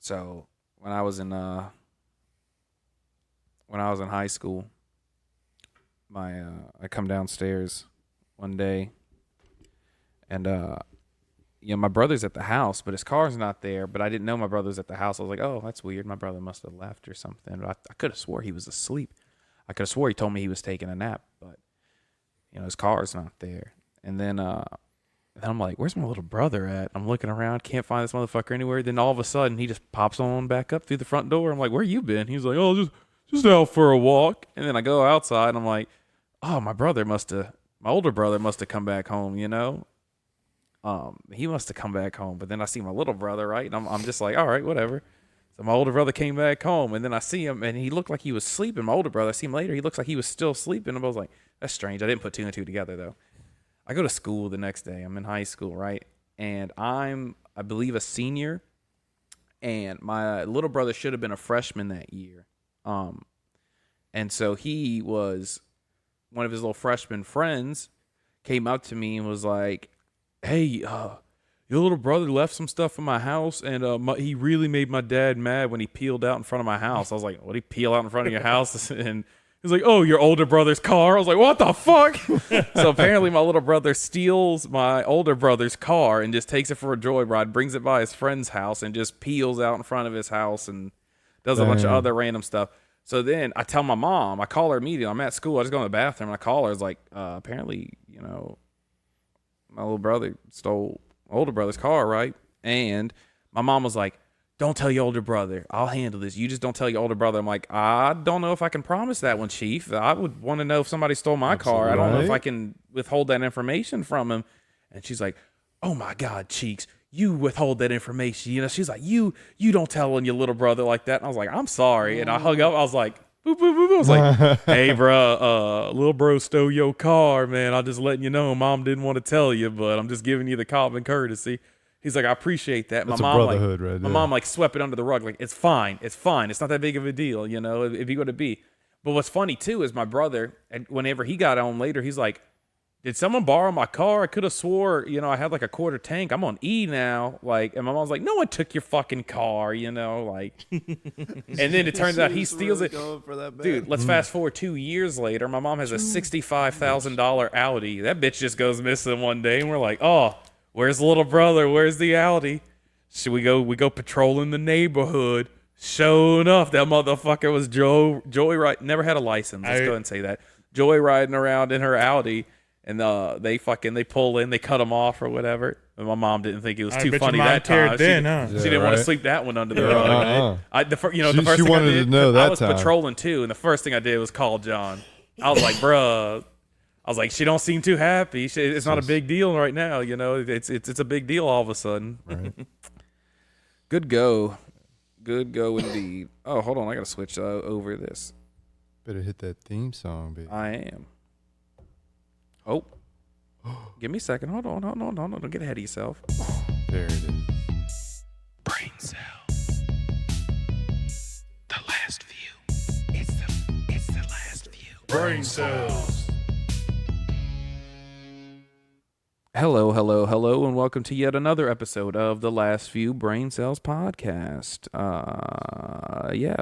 So when I was in high school, I come downstairs one day, and my brother's at the house, but his car's not there. But I didn't know my brother's at the house. I was like, oh, that's weird. My brother must have left or something. But I could have swore he was asleep. I could have swore he told me he was taking a nap, but his car's not there. And then I'm like, where's my little brother at? I'm looking around, can't find this motherfucker anywhere. Then all of a sudden, he just pops on back up through the front door. I'm like, where you been? He's like, oh, just out for a walk. And then I go outside, and I'm like, oh, my older brother must have come back home, He must have come back home. But then I see my little brother, right? And I'm just like, all right, whatever. So my older brother came back home, and then I see him, and he looked like he was sleeping. My older brother, I see him later, he looks like he was still sleeping. And I was like, that's strange. I didn't put two and two together, though. I go to school the next day. I'm in high school, right? And I believe, a senior, and my little brother should have been a freshman that year. And so one of his little freshman friends came up to me and was like, hey, your little brother left some stuff in my house, and he really made my dad mad when he peeled out in front of my house. I was like, what, did he peel out in front of your house? And he's like, oh, your older brother's car. I was like, what the fuck? So apparently my little brother steals my older brother's car and just takes it for a joyride, brings it by his friend's house, and just peels out in front of his house and does a bunch of other random stuff. So then I tell my mom, I call her immediately. I'm at school. I just go in the bathroom, and I call her. It's like, apparently, my little brother stole my older brother's car, right? And my mom was like, don't tell your older brother. I'll handle this. You just don't tell your older brother. I'm like, I don't know if I can promise that one, Chief. I would want to know if somebody stole my car. I don't know if I can withhold that information from him. And she's like, oh, my God, Cheeks, you withhold that information. She's like, you don't tell on your little brother like that. And I was like, I'm sorry. And I hung up. I was like, boop, boop, boop. I was like, hey, bro, little bro stole your car, man. I'm just letting you know. Mom didn't want to tell you, but I'm just giving you the common courtesy. He's like, I appreciate that. That's my mom, brotherhood, right there. My mom swept it under the rug. Like, it's fine. It's fine. It's not that big of a deal, if you go to be. But what's funny too is my brother, and whenever he got home later, he's like, did someone borrow my car? I could have swore, I had like a quarter tank. I'm on E now. Like, and my mom's like, no one took your fucking car, like. And then it turns out he steals it. Dude, let's fast forward 2 years later. My mom has a $65,000 Audi. That bitch just goes missing one day, and we're like, oh, where's the little brother? Where's the Audi? So we go patrolling the neighborhood. Sure enough, that motherfucker was joyride. Never had a license. Let's go ahead and say that. Joyriding around in her Audi, and they pull in, they cut him off or whatever. And my mom didn't think it was too funny that time. She didn't want to sweep that one under the rug. The first thing I did, I was patrolling too, and the first thing I did was call John. I was like, bruh. I was like, she don't seem too happy. It's not a big deal right now, It's a big deal all of a sudden. Right. Good go indeed. Oh, hold on, I gotta switch over this. Better hit that theme song, baby. I am. Oh, give me a second. Hold on. Don't get ahead of yourself. There it is. Brain cells. The last view. It's the last view. Brain cells. Hello, and welcome to yet another episode of the Last Few Brain Cells podcast.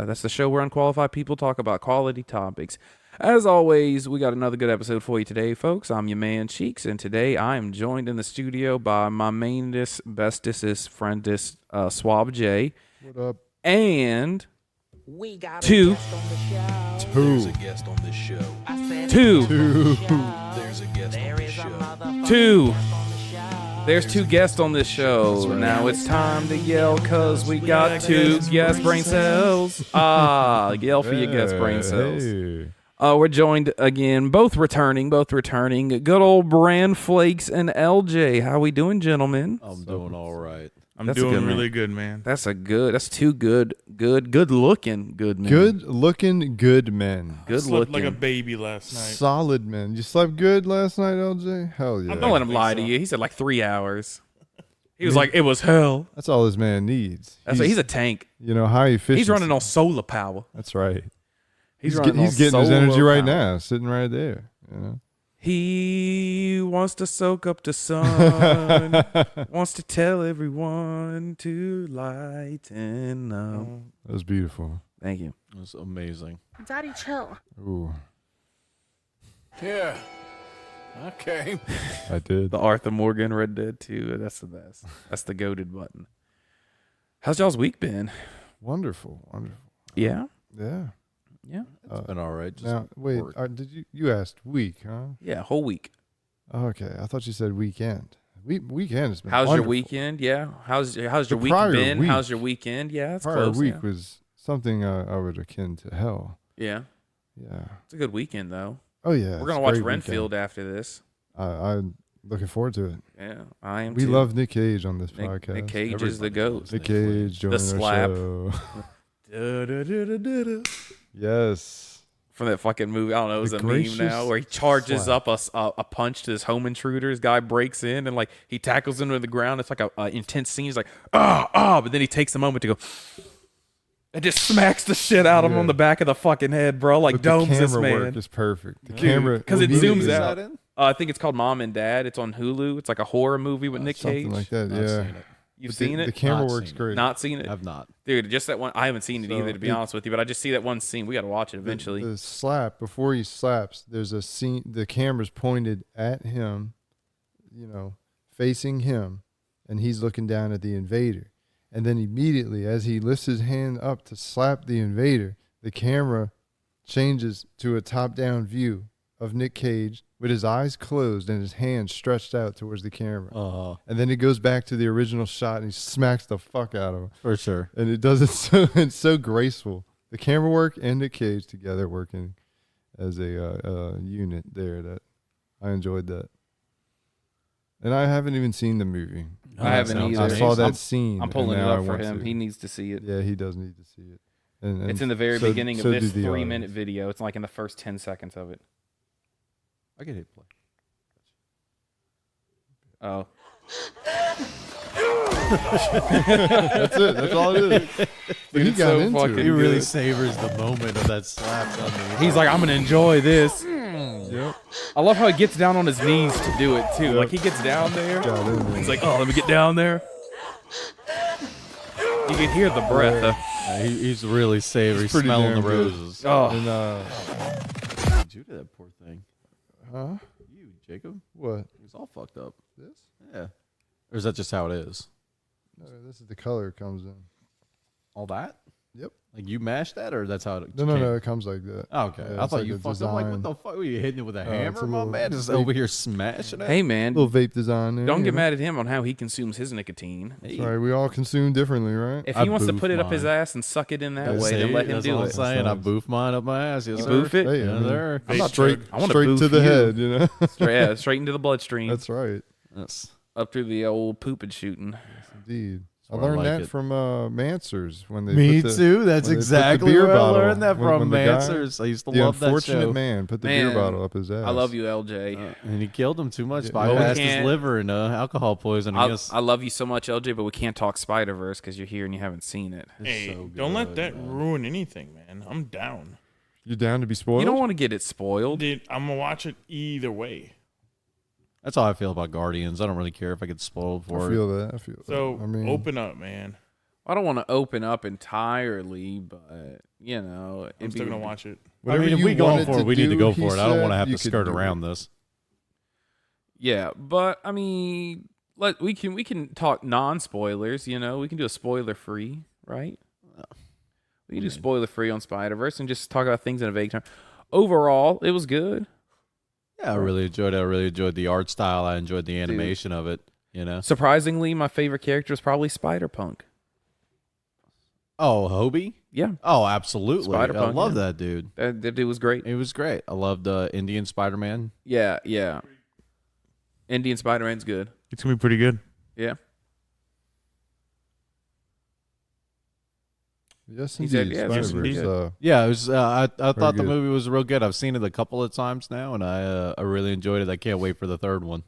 That's the show where unqualified people talk about quality topics. As always, we got another good episode for you today, folks. I'm your man, Cheeks, and today I am joined in the studio by my mainest, bestest, friendest, Suave Jay. What up? And we got two. There's a guest on this show. Two. There's a guest on this show. Two. There's two guests on this show. Right. Now it's time to yell because we got two guest brain cells. Yell for your guest brain cells. Hey. We're joined again, both returning. Good old Bran Flakes and LJ. How we doing, gentlemen? I'm doing all right. I'm That's doing good, really good, man. That's two good looking good men. Good looking good men. Good Slept looking. like a baby last night. Solid men. You slept good last night, LJ? Hell yeah. Don't let him lie to you. He said like 3 hours. He was like, it was hell. That's all this man needs. He's a tank. High efficiency. He's running on solar power. That's right. He's getting his energy right now, sitting right there. He wants to soak up the sun, wants to tell everyone to lighten up. That was beautiful. Thank you. It was amazing. Daddy, chill. Ooh, Yeah. Okay. I did. The Arthur Morgan Red Dead 2. That's the best. That's the goated button. How's y'all's week been? Wonderful. Yeah. Yeah. Yeah. It's been all right. Just Now, wait, work. did you asked week, huh? Yeah. Whole week. Okay, I thought you said weekend. Weekend has been How's wonderful. your weekend? Yeah. How's your The week prior been? week- How's your weekend? Yeah. It's Prior close. week yeah. was something I would akin to hell. Yeah. Yeah. It's a good weekend though. Oh yeah. We're gonna it's a watch great Renfield weekend. after this. I'm looking forward to it. Yeah, I am. We too. love Nick Cage on this podcast. Nick Cage is the Everybody goat. loves Nick Cage joining slap. our show. Da-da-da-da-da-da. Yes. From that fucking movie, I don't know, it was The a meme now gracious where he charges slap. up a punch to this home intruder. This guy breaks in and like he tackles him to the ground. It's like a intense scene. He's like but then he takes a moment to go and just smacks the shit out of him Yeah. on the back of the fucking head, bro. Like But domes the this camera work man. is perfect. The Dude, camera 'cause it what movie zooms is out. that? I think it's called Mom and Dad. It's on Hulu. It's like a horror movie with Nick Something Cage. like that. Not Yeah. seen it. You've But seen the it? camera Not works seen it. great. Not seen it? I've not. Dude, just that one. I haven't seen it So either, to be it- honest with you. But I just see that one scene. We got to watch it eventually. The slap before he slaps, there's a scene. The camera's pointed at him, facing him, and he's looking down at the invader. And then immediately, as he lifts his hand up to slap the invader, the camera changes to a top-down view of Nick Cage with his eyes closed and his hand stretched out towards the camera. And then it goes back to the original shot, and he smacks the fuck out of him. For sure. And it does it so it's so graceful. The camera work and Nick Cage together working as a unit there. That I enjoyed that. And I haven't even seen the movie. I haven't sounds either. I saw that I'm- scene. I'm pulling and it now I up for want him. to. He needs to see it. Yeah, he does need to see it. And It's in the very so- beginning so of do this the 3-minute audience. video. It's like in the first 10 seconds of it. I can hit play. Oh. That's it. That's all it is. But he it's got so into fucking it. He really good. savors the moment of that slap. doesn't he? He's like, I'm going to enjoy this. Yep. I love how he gets down on his knees to do it, too. Yep. Like, he gets down there. Got in there. He's like, oh, let me get down there. You can hear the breath. He's really savory, It's pretty smelling the damn good. roses. Oh. And What did you do to that poor thing? huh? You, Jacob? What? He's all fucked up. This? Yeah. Or is that just how it is? No, this is the color it comes in. All that? Yep. Like you mashed that, or that's how it? No. It comes like that. Oh, okay, Yeah, I it's thought like you a fucked up. Like, design. what the fuck? Were you hitting it with a it's hammer, a my little man? Just vape. over here smashing it. Hey, man. Little vape design there. Don't you get know? mad at him on how he consumes his nicotine. Hey, Sorry, we all consume differently, right? If I he wants to boof put it up his mine. ass and suck it in that that's way, then it. let him That's do all I'm it. saying. I Nice. boof mine up my ass. Yes, You sir. boof it? Hey, I Yes, mean, sir. I'm not straight, I wanna straight boof to the you. head, you know. Straight into the bloodstream. That's right. Yes. Up through the old poop and shooting. Indeed. I where I learned like that it. from Mansers when they Me put the, too. That's when they put the exactly beer where I bottle- learned that when- from when the guy- Mansers. I used to the love that unfortunate show. man put the Man, beer bottle up his ass. I love you, LJ. And he killed him too much. Yeah. Bypassed Well, we his can't- liver and alcohol poisoning. I love you so much, LJ, but we can't talk Spider-Verse because you're here and you haven't seen it. Hey, so don't let good, that man. ruin anything, man. I'm down. You down to be spoiled? You don't want to get it spoiled. Dude, I'm gonna watch it either way. That's how I feel about Guardians. I don't really care if I get spoiled I for it. feel that. I feel So that. I mean, open up, man. I don't want to open up entirely, but, you know. I'm it'd still be- gonna watch it. I whatever mean, if you we going wanted for it, we need to do, go he for it. I don't said want to have you to could skirt do it. around this. Yeah, but, I mean, we can talk non-spoilers, you know. We can do a spoiler-free, right? We can do spoiler-free on Spider-Verse and just talk about things in a vague term. Overall, it was good. Yeah, I really enjoyed it. I really enjoyed the art style. I enjoyed the animation of it. You know. Surprisingly, my favorite character is probably Spider-Punk. Oh, Hobie? Yeah, Oh, absolutely. I Spider-Punk, love yeah. that dude. that dude was great. It was great. I loved Indian Spider-Man. Yeah. Indian Spider-Man's good. It's gonna be pretty good. Yeah. yes, He said, indeed. yeah, yes, Spider-Verse, indeed. Yeah, it was. I thought the good. movie was real good. I've seen it a couple of times now, and I really enjoyed it. I can't wait for the third one.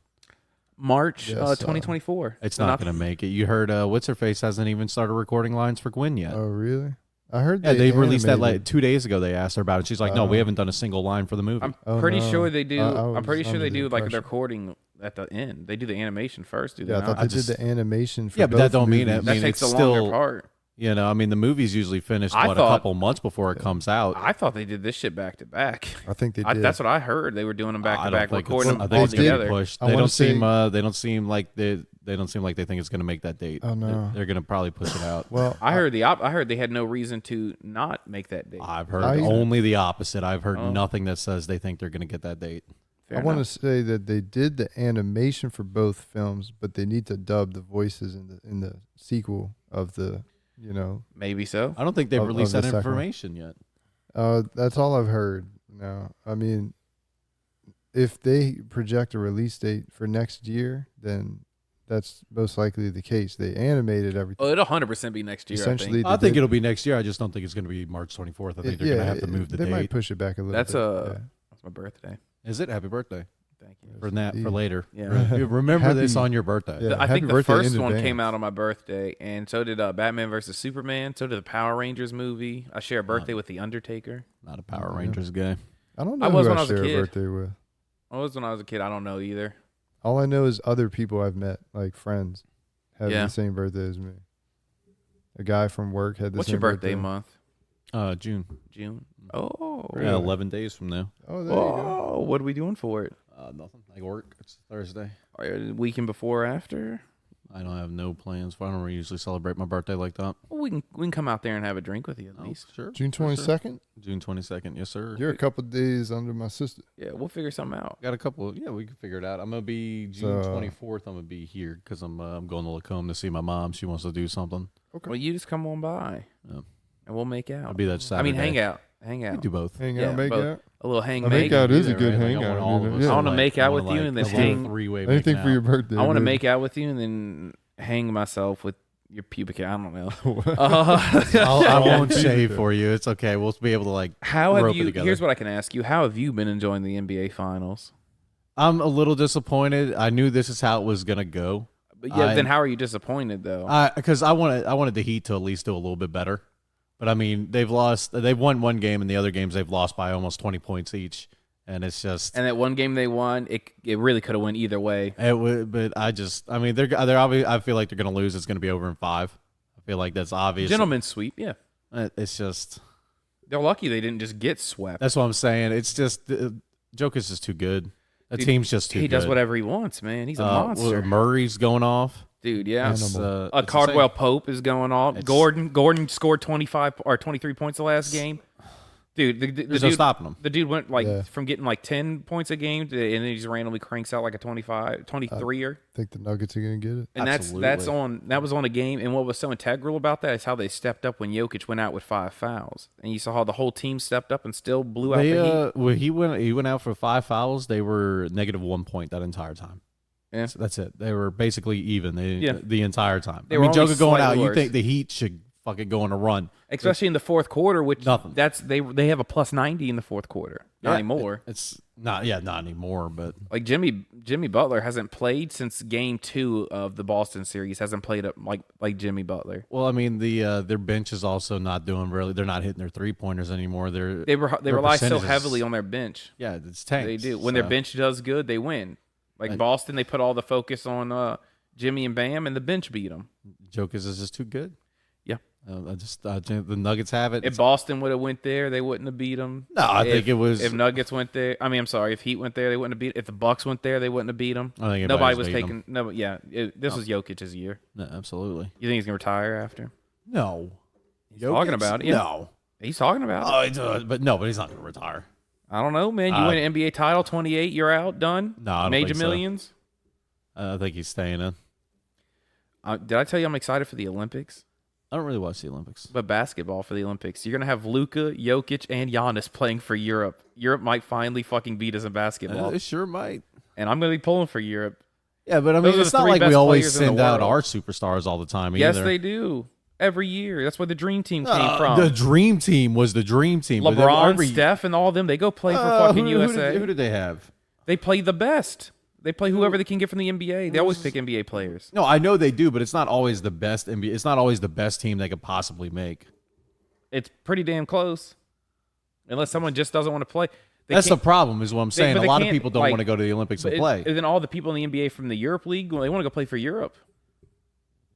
March Yes, 2024. It's So not going to make it. You heard what's her face hasn't even started recording lines for Gwen yet. Oh, really? I heard Yeah, they released that animated. like 2 days ago. They asked her about it. She's like, "No, we haven't done a single line for the movie." I'm Oh, pretty no. sure they do. I I'm pretty was sure they under the do like a impression. recording at the end. They do the animation first. Do they Yeah, I not? thought they just- did the animation for Yeah, but that both don't mean it. movies. I that mean, takes it's the longer still- part. You know, I mean, the movie's usually finished I a thought- couple months before it comes out. I thought they did this shit back to back. I think they did. That's what I heard. They were doing them back I to don't back, think recording it's, them I think all it's gonna be together. pushed. I They wanna don't seem. say- They don't seem like they don't seem like they think it's going to make that date. Oh, no. They're going to probably push it out. Well, I heard I heard they had no reason to not make that date. I've heard I- only the opposite. I've heard Oh. nothing that says they think they're going to get that date. Fair I want to enough. say that they did the animation for both films, but they need to dub the voices in the sequel of the, you know. Maybe so. I don't think they've Of released the that second one. information yet. That's all I've heard. No, I mean, if they project a release date for next year, then that's most likely the case. They animated everything. Oh, it'll 100% be next year. Essentially, I I think did- it'll be next year. I just don't think it's going to be March 24th. I think they're going to have to move the they might date. push it back a little That's bit. that's my birthday. Is it? Happy birthday Thank you. for that for indeed. later. Yeah. You remember this Happy- on your birthday. Yeah. I happy think the birthday first in one came advance. out on my birthday, and so did Batman versus Superman. So did the Power Rangers movie. I share a birthday with the Undertaker. Not a Power Yeah. Rangers guy. I don't know I was who when I I was a share a kid. birthday with. I was when I was a kid. I don't know either. All I know is other people I've met, like friends, have Yeah. the same birthday as me. A guy from work had the What's same your birthday month? June. June. Oh. Really? Yeah, 11 days from now. Oh, there you go. Oh, what are we doing for it? Nothing. I work. It's Thursday. Weekend before or after? I don't have no plans. I don't usually celebrate my birthday like that. Well, we can come out there and have a drink with you at least. Sure. June for sure. 22nd? June 22nd. Yes, sir. You're a couple days under my sister. Yeah, we'll figure something out. Got a couple. Yeah, we can figure it out. I'm gonna be June So- 24th. I'm gonna be here because I'm going to Lacombe to see my mom. She wants to do something. Okay. Well, you just come on by, Yeah. and we'll make out. I'll be that I Saturday. mean, hang out. We out. do both. Hang Yeah, out, make both. out. A little hang A make. makeout is a Either, good right? Like, I hangout. want all of us Yeah. I wanna like- make out wanna, with you and then let's do a hang- three-way Anything making for your out. birthday. I want to really. make out with you and then hang myself with your pubic hair. I don't know. I won't shave for you. It's okay. We'll be able to like. How have rope it you? together. Here's what I can ask you. How have you been enjoying the NBA Finals? I'm a little disappointed. I knew this is how it was gonna go. But yeah, I- then how are you disappointed though? Because I wanted the Heat to at least do a little bit better. But I mean, they've won one game, and the other games they've lost by almost 20 points each, and it's just. And that one game they won, it really could have went either way. It would, but I mean, they're obviously. I feel like they're gonna lose. It's gonna be over in 5. I feel like that's obvious. Gentlemen's sweep, yeah. It's just. They're lucky they didn't just get swept. That's what I'm saying. It's just Joker's just too good. The Dude, team's just too he good. does whatever he wants, man. He's a monster, Murray's going off. dude. Yeah, It's, Animal. it's Cardwell insane. Pope is going off. It's- Gordon scored 25 or 23 points the last game. Dude, the There's no dude, stopping him. the dude went like Yeah. from getting like 10 points a game to, and then he just randomly cranks out like a 25, 23er. I think the Nuggets are going to get it. And that was on a game. And what was so integral about that is how they stepped up when Jokic went out with 5 fouls. And you saw how the whole team stepped up and still blew out They, the Heat. when he went out for 5 fouls. They were -1 point that entire time. Yeah. So that's it. They were basically even Yeah. the entire time. They I were mean, only Joker going out. slightly You worse. think the Heat should fucking go on a run? Especially in the fourth quarter, which Nothing. they have a plus 90 in the fourth quarter. Not Yeah, anymore. It's not anymore. But Like Jimmy Butler hasn't played since game 2 of the Boston series. Hasn't played up like Jimmy Butler. well, I mean, their bench is also not doing really. They're not hitting their 3-pointers anymore. They They rely so percentages- heavily on their bench. yeah, it's tanked. They do. When their so- bench does good, they win. Like And- Boston, they put all the focus on Jimmy and Bam, and the bench beat them. Jokic is just too good. Yeah. I think the Nuggets have it. If Boston would have went there, they wouldn't have beat them. No, I think it was. If Nuggets went there, I'm sorry. If Heat went there, they wouldn't have beat. If the Bucks went there, they wouldn't have beat them. I think Nobody was beating taking. them. No, yeah. This was Jokic's year. No, absolutely. You think he's gonna retire after? No, He's talking about it. Yeah. No, He's talking about it. but he's not going to retire. I don't know, man. You win an NBA title, 28, you're out, done. No, I don't Major think so. millions. I think he's staying in. Did I tell you I'm excited for the Olympics? I don't really watch the Olympics. But basketball for the Olympics. You're going to have Luka, Jokic, and Giannis playing for Europe. Europe might finally fucking beat us in basketball. It sure might. And I'm going to be pulling for Europe. Yeah, but I Those mean, are it's the not three like we best always players in the send out world. our superstars all the time. Yes, either. they do. Every year. That's where the Dream Team came from. The dream team was the dream team. but then LeBron, Steph, and all of them, they go play for fucking USA. Who did they have? They play the best. They play whoever they can get from the NBA. They always pick NBA players. No, I know they do, but it's not always the best NBA. It's not always the best team they could possibly make. It's pretty damn close. Unless someone just doesn't want to play. That's the problem, is what I'm saying. but A they lot of can't, people don't like, want to go to the Olympics and play. And then all the people in the NBA from the Europe League, well, they want to go play for Europe.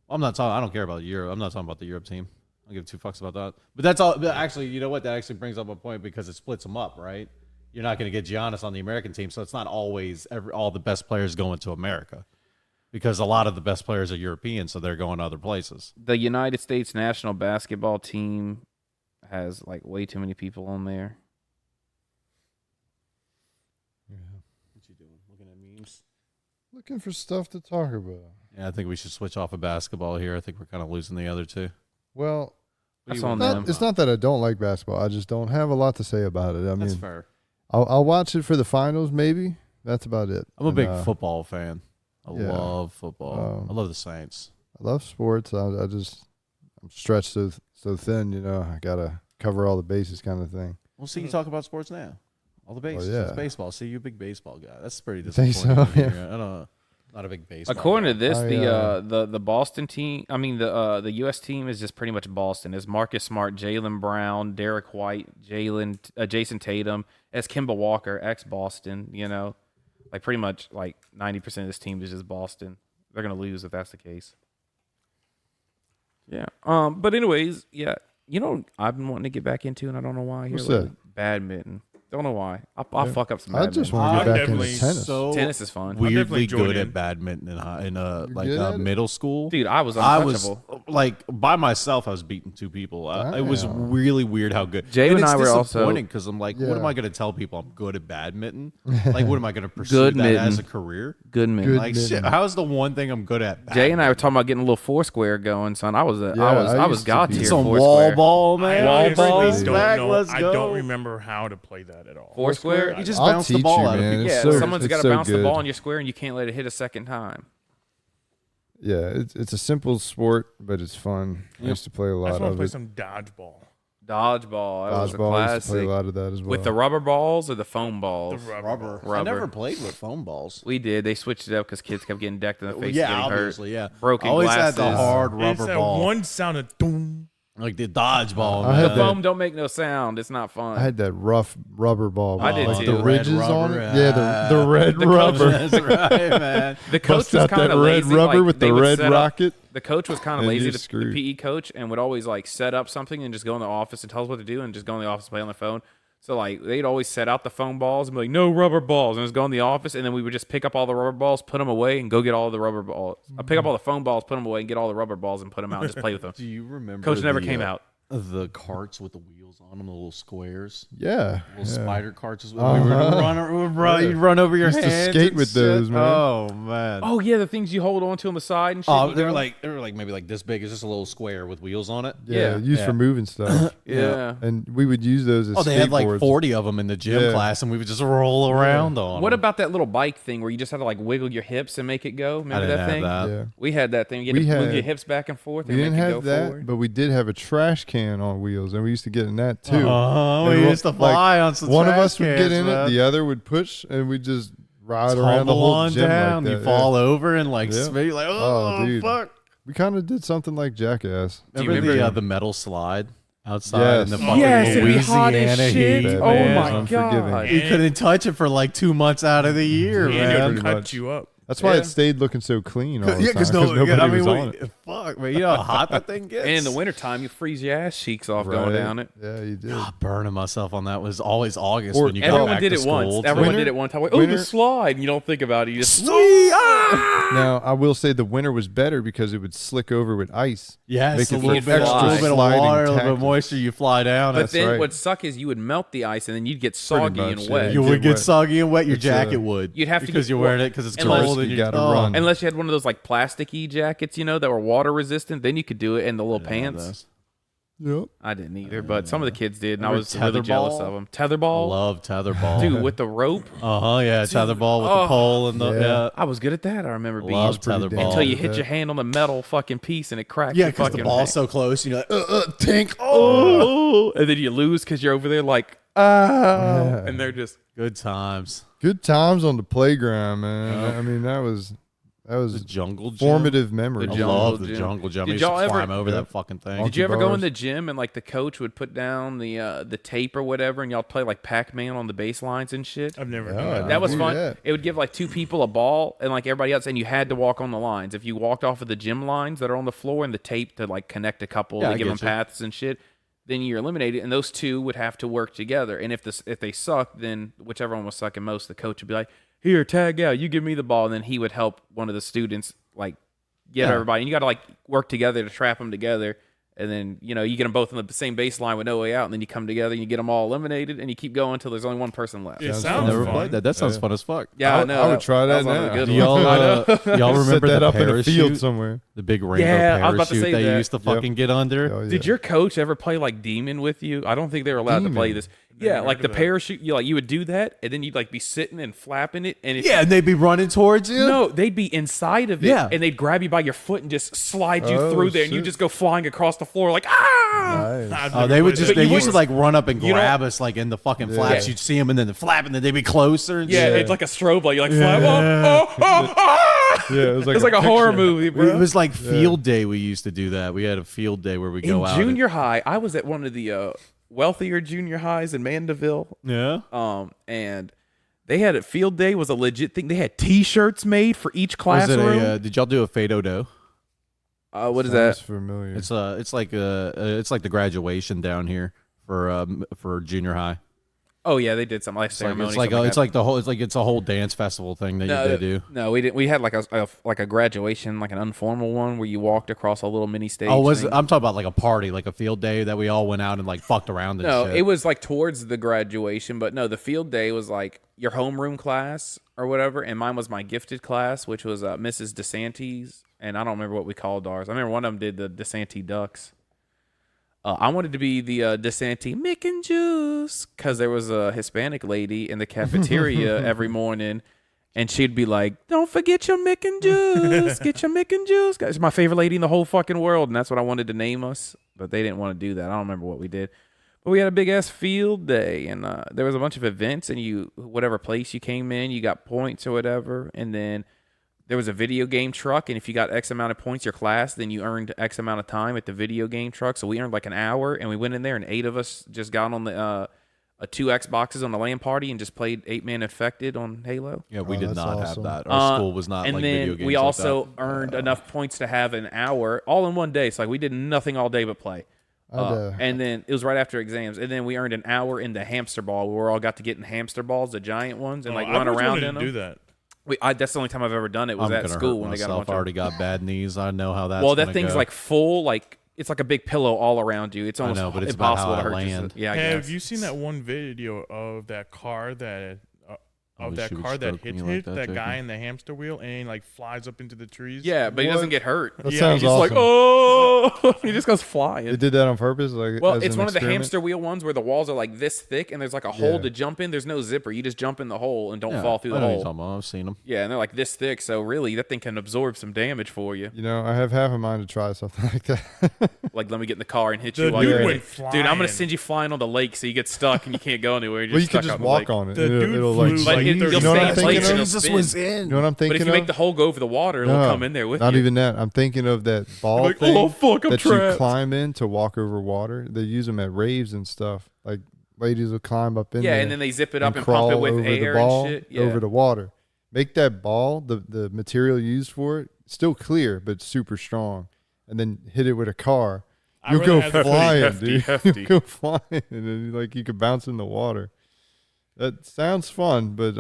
I'm not talking. I don't care about Europe. I'm not talking about the Europe team. I don't give 2 fucks about that. But that's all. But actually, you know what? That actually brings up a point because it splits them up, right? You're not going to get Giannis on the American team, so it's not always all the best players going to America, because a lot of the best players are European, so they're going to other places. The United States national basketball team has like way too many people on there. What you doing? Looking at memes? Looking for stuff to talk about. Yeah, I think we should switch off of basketball here. I think we're kind of losing the other two. Well, That's on them. it's not that I don't like basketball. I just don't have a lot to say about it. I That's mean, fair. I'll watch it for the finals, maybe. That's about it. I'm a And, big football fan. I yeah. love football. I love the Saints. I love sports. I'm stretched so thin. You know, I gotta cover all the bases, kind of thing. We'll see you talk about sports now. All the bases. yeah. It's baseball. See, you're a big baseball guy. That's pretty Think disappointing. so? to Yeah. hear. I don't know. Not a big baseball According guy. to this, I, the Boston team, I mean the U.S. team is just pretty much Boston. It's Marcus Smart, Jaylen Brown, Derek White, Jason Tatum, as Kemba Walker, ex-Boston. You know, like pretty much like 90% of this team is just Boston. They're gonna lose if that's the case. Yeah. But anyways, yeah. You know, I've been wanting to get back into, and I don't know why. What's lately. that? Badminton. Don't know why. I'll fuck up some I badminton. just want to I'm get back into definitely tennis. so Tennis is fun. definitely weirdly join good in. at badminton in like good at it? middle school. Dude, I was I untouchable. was like by myself. I was beating 2 people. It was Damn. really weird how good. Jay and it's I were also- disappointing because I'm like, what Yeah. am I going to tell people? I'm good at badminton. Like, what am I going to pursue Good that mitten. as a career? Good man. Good Like, shit. mitten. How's the one thing I'm good at? Jay and I were talking about getting a little Foursquare going, son. I was I I was used to god be- tier Some Foursquare. wall ball, man. I Wall honestly balls don't back. know. Let's I go. don't remember how to play that at all. Foursquare? You just I'll bounce the teach ball you, out of man. people. It's Yeah, so- someone's it's got to so bounce the good. ball in your square, and you can't let it hit a second time. Yeah, it's a simple sport, but it's fun. I used to play a I lot just want to of play it. some dodgeball. Dodgeball. That was a Dodgeball, I used to play a classic. lot of that as well. With the rubber balls or the foam balls? The Rubber. ball. I Rubber. never played with foam balls. We did. They switched it up because kids kept getting decked in the face, Yeah, getting obviously, hurt. yeah. Broken Always glasses. had the hard It's rubber that ball, one sound of doom. like the dodgeball. I had The man. that- foam don't make no sound. It's not fun. I had that rough rubber ball. I did like too. the ridges Red on rubber, it. Yeah, the red The coach- rubber. That's right, man. the coach Bust was out kind that of red lazy. rubber like, with they the would red set up- rocket. The coach was kind of And lazy, you're the screwed. PE coach, and would always like set up something and just go in the office and tell us what to do and just go in the office and play on the phone. So like they'd always set out the foam balls and be like, no rubber balls, and just go in the office, and then we would just pick up all the rubber balls, put them away, and go get all the rubber balls. I pick up all the foam balls, put them away, and get all the rubber balls and put them out and just play with them. Do you remember? Coach never the, came out. The carts with the wheels on them, the little squares, Yeah. little yeah. spider carts. As Uh-huh. well. We would run, you'd run over your Used to hands. skate and with shit. those, man. Oh man. Oh yeah, the things you hold on to on the side and shit. Oh, you they were go- like maybe like this big. It's just a little square with wheels on it. Yeah, Yeah. used for moving stuff. yeah. And we would use those as Oh, they had like skateboards. 40 of them in the gym Yeah. class, and we would just roll around on. What them. about that little bike thing where you just had to like wiggle your hips and make it go? Remember I didn't that thing? have that. Yeah. We had that thing. You We had to move had- your hips back and forth We and didn't make it have go that, forward. but we did have a trash can on wheels, and we used to get in that too. Oh, And we one- used to fly on some. One of trash us would get cans, in man. it, the other would push, and we'd just ride around the Tumble whole on gym down. like You that. fall Yeah. over and like Yeah. spin. You're like, Oh, oh, dude. fuck. We kind of did something like Jackass. Do you Remember remember- the metal slide outside Yes. in the fucking Yes, it'd be hot Louisiana as shit. heat? Oh man. my Unforgiving. god. We couldn't touch it for like 2 months out of the year, And man. it'll pretty cut much. you up. That's why Yeah. it stayed looking so clean all the Yeah, time, because nobody I mean, was on it. fuck, man. You know how hot that thing gets. And in the wintertime, you freeze your ass cheeks off going Right. down it. Yeah, you did. Burning myself on that was always August Or when you got Everyone back did to it school. once. Everyone Winter- did it one time. Like, oh, winter- the slide. And you don't think about it. You just Now, I will say the winter was better because it would slick over with ice. Yes, Make a it little look bit, fly. a little bit of Sliding water, a little bit of tactics. moisture. You fly down. But That's then right. what'd suck is you would melt the ice and then you'd get soggy much, and yeah. wet. you get would get wet. soggy and wet. Your It's, jacket would. You'd have to because get- you're wearing it because it's unless cold. And you you gotta run. Unless you had one of those like plasticky jackets, you know, that were water resistant, then you could do it in the little pants. Yep. I didn't either, but some of the kids did, and I Remember was really jealous tetherball? of them. I Tetherball, love tetherball. dude, with the rope. Yeah, tetherball with oh, the pole and the yeah. I was good at that. I remember being love pretty damn tetherball. until you good hit at your that. hand on the metal fucking piece and it cracked. Yeah, your because the fucking ball's hand. so close. You're like, tink. Oh, and then you lose because you're over there like, Yeah. and they're just Good times. Good times on the playground, man. I mean, that was That was The jungle gym. formative memory. The I jungle love the gym. jungle gym. Did I used to y'all ever- climb over Yeah. that fucking thing. Did you ever go in bars. the gym and like the coach would put down the tape or whatever, and y'all play like Pac-Man on the baselines and shit? I've never Yeah, done that. That was do fun. that. It would give like two people a ball and like everybody else, and you had to walk on the lines. If you walked off of the gym lines that are on the floor and the tape to like connect a couple Yeah, to I give them get you. paths and shit, then you're eliminated, and those two would have to work together. And if they sucked, then whichever one was sucking most, the coach would be like, "Here, tag out. You give me the ball," and then he would help one of the students like get Yeah. everybody. And you got to like work together to trap them together. And then, you know, you get them both on the same baseline with no way out, and then you come together and you get them all eliminated, and you keep going until there's only one person left. It Sounds sounds fun. Never fun. played that. That sounds Yeah. fun as fuck. Yeah, I know. I would try that was one of the now. good Do ones. y'all, I know. y'all remember Set that the up in a parachute? field somewhere. The big rainbow Yeah, I was about to parachute say that you that. used to Yep. fucking get under? Oh, yeah. Did your coach ever play like Demon with you? I don't think they were allowed to play Demon? this. Never Yeah, heard like of the that. parachute. You would do that, and then you'd like be sitting and flapping it, and if Yeah, and they'd be running towards you. no, they'd be inside of it, Yeah. and they'd grab you by your foot and just slide you Oh, through there, and you shit. just go flying across the floor like ah. Nice. I've Oh, never they would played just that they you used to before. like run up and You know- grab us like in the fucking flaps. Yeah. You'd see them and then the flap and then they'd be closer. And Yeah, shit. it's like a strobe light. You like flap. Oh. Yeah, it was like It's like a horror picture. movie, bro. It was like field day. We used to do that. We had a field day where we go In out. junior high, I was at one of the wealthier junior highs in Mandeville. yeah. And they had a field day was a legit thing. They had T-shirts made for each Was it classroom. did y'all do a Fado Do? What is Sounds that? familiar. It's like the graduation down here for junior high. Oh yeah, they did something like It's like ceremony. it's like something it's that. like the whole it's a whole dance festival thing that they do. No, we didn't. We had like a graduation, like an informal one where you walked across a little mini stage. Oh, was thing. I'm talking about like a party, like a field day that we all went out and like fucked around and No, shit. it was like towards the graduation, but no, the field day was like your homeroom class or whatever, and mine was my gifted class, which was Mrs. DeSantis, and I don't remember what we called ours. I remember one of them did the DeSanti Ducks. I wanted to be the DeSanti Mick and Juice because there was a Hispanic lady in the cafeteria every morning, and she'd be like, "Don't forget your Mick and Juice. Get your Mick and Juice." Guys, my favorite lady in the whole fucking world, and that's what I wanted to name us, but they didn't want to do that. I don't remember what we did. But we had a big ass field day, and there was a bunch of events, and whatever place you came in, you got points or whatever, and then there was a video game truck, and if you got X amount of points your class, then you earned X amount of time at the video game truck. So we earned like an hour, and we went in there, and 8 of us just got on the 2 Xboxes on the LAN party and just played 8-man Infected on Halo. yeah, we Oh, did that's not awesome. have that. Our school was not And like then video games. we like also that. earned enough points to have an hour all in one day. So like we did nothing all day but play. And then it was right after exams, and then we earned an hour in the hamster ball, where we all got to get in hamster balls, the giant ones, and like I've run always around wanted in to them. do that. That's the only time I've ever done it was I'm at gonna school hurt when they got a myself. bunch I of. already got bad knees. I know how that's Well, that gonna thing's go. like full, like it's like a big pillow all around you. It's almost know, but it's about impossible how to I hurt yourself. land. Yeah, I Have guess. you seen that one video of that car that wish you would stroke me like hit that, that Jacob. guy in the hamster wheel and he like flies up into the trees? Yeah, but he doesn't get hurt. That Yeah, sounds He's just awesome. like, oh, he just goes They flying. did that on purpose. Like, Well, as it's an one of the experiment? hamster wheel ones where the walls are like this thick and there's like a hole Yeah. to jump in. There's no zipper. You just jump in the hole and don't Yeah, fall through I the know what you're hole. talking about. I've seen them. Yeah, and they're like this thick. So really, that thing can absorb some damage for you. You know, I have half a mind to try something like that. Like, let me get in the car and hit The you while dude you're in went it. flying. Dude, I'm gonna send you flying on the lake so you get stuck and you can't go anywhere. You're Well, you stuck could just on the walk lake. on it. The It'll, dude it'll like flew But like it- you'll you know what stay I'm in thinking place of? and it'll Jesus spin. was in. You know what I'm But thinking if you of? make the hole go over the water, it'll No, come in there with not you. even that. I'm thinking of that ball Like, thing oh fuck, I'm that you trapped. climb in to walk over water. They use them at raves and stuff. Like ladies will climb up in Yeah, there and then they zip it up and crawl pump it with over air the ball and shit. Yeah. over the water. Make that ball, the material used for it, still clear but super strong, and then hit it with a car. I'd You'll rather go have the flying, hefty, dude. hefty. You'll go flying, and then like you could bounce in the water. That sounds fun, but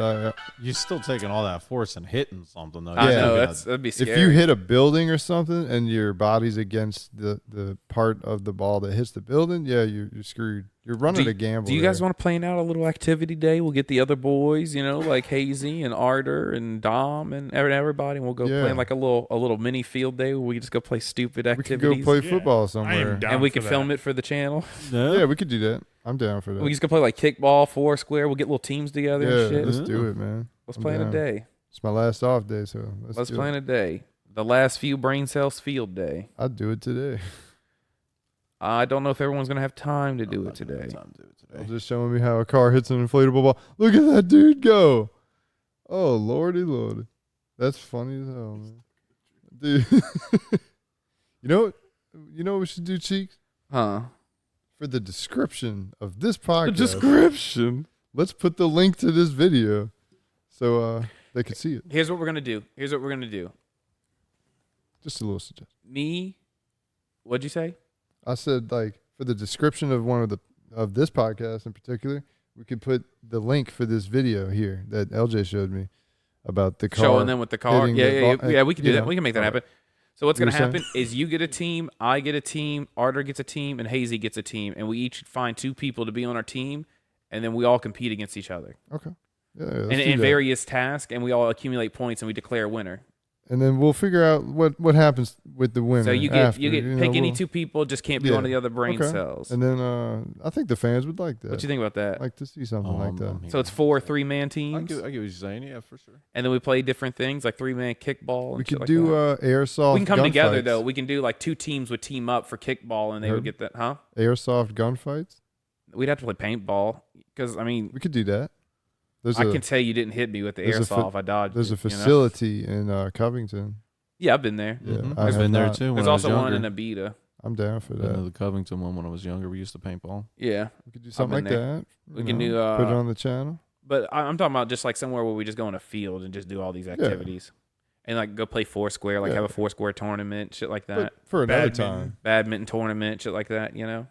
You're still taking all that force and hitting something though. I Yeah. know You're that'd be if scary. you hit a building or something and your body's against the part of the ball that hits the building, yeah, you're screwed. You're running a gamble. Do you guys there. want to plan out a little activity day? We'll get the other boys, you know, like Hazy and Arter and Dom and everybody, and we'll go Yeah. plan like a little mini field day where we just go play stupid We could activities. go play Yeah, football I am somewhere. down and we for could that. film it for the channel. Yeah, we could do that. I'm down for that. We just go play like kickball, Foursquare. We'll get little teams together and Yeah, shit. let's do it, man. Let's I'm plan a down. day. It's my last off day, so Let's do plan it. a day. The last few brain cells field day. I'd do it today. I don't know if everyone's gonna have time to do it today. Time to do it Well, today. just showing me how a car hits an inflatable ball. Look at that dude go. Oh, lordy, lordy. That's funny as hell, man. Dude, you know what we should do, Cheeks? Huh? For the description of this podcast, Description. let's put the link to this video so they can see it. Here's what we're gonna do. Just a little suggestion. What'd you say? I said, like, for the description of this podcast in particular, we could put the link for this video here that LJ showed me about the car. Showing them with the car. hitting Yeah. We can do you that. know. We can make that All happen. So what's You going to were saying? happen is you get a team, I get a team, Arter gets a team, and Hazy gets a team, and we each find 2 people to be on our team, and then we all compete against each other Okay. Yeah, let's in do that. various tasks, and we all accumulate points, and we declare a winner. And then we'll figure out what happens with the winner. So you get after, pick any we'll- 2 people, just can't be Yeah. one of the other brain Okay. cells. And then I think the fans would like that. What you think about that? Like to see something like that. I'm So it's here. 4 3-man I teams, get what you're saying. Yeah, for sure. and then we play different things like 3-man kickball. And We shit could like do that. airsoft. We can come together gunfights. though. We can do like 2 teams would team up for kickball, and they would Heard? get that. Huh? Airsoft gunfights. We'd have to play paintball because I mean, We could do that. I can tell you didn't hit me with the there's a airsoft. I dodged. There's a it, you know? facility in Covington. Yeah, I've been there. Yeah, Mhm. I I've have been there not. too. When There's I was also one in younger. Abita. I'm down for Been to that. the Covington one when I was younger. We used to paintball. Yeah, We could do something like been there. that. We you can know, do, put it on the channel. but I'm talking about just like somewhere where we just go in a field and just do all these activities, and like go play Foursquare, like Yeah. have a Foursquare tournament, shit like that. But for another Badminton. time. Badminton tournament, shit like that. You know,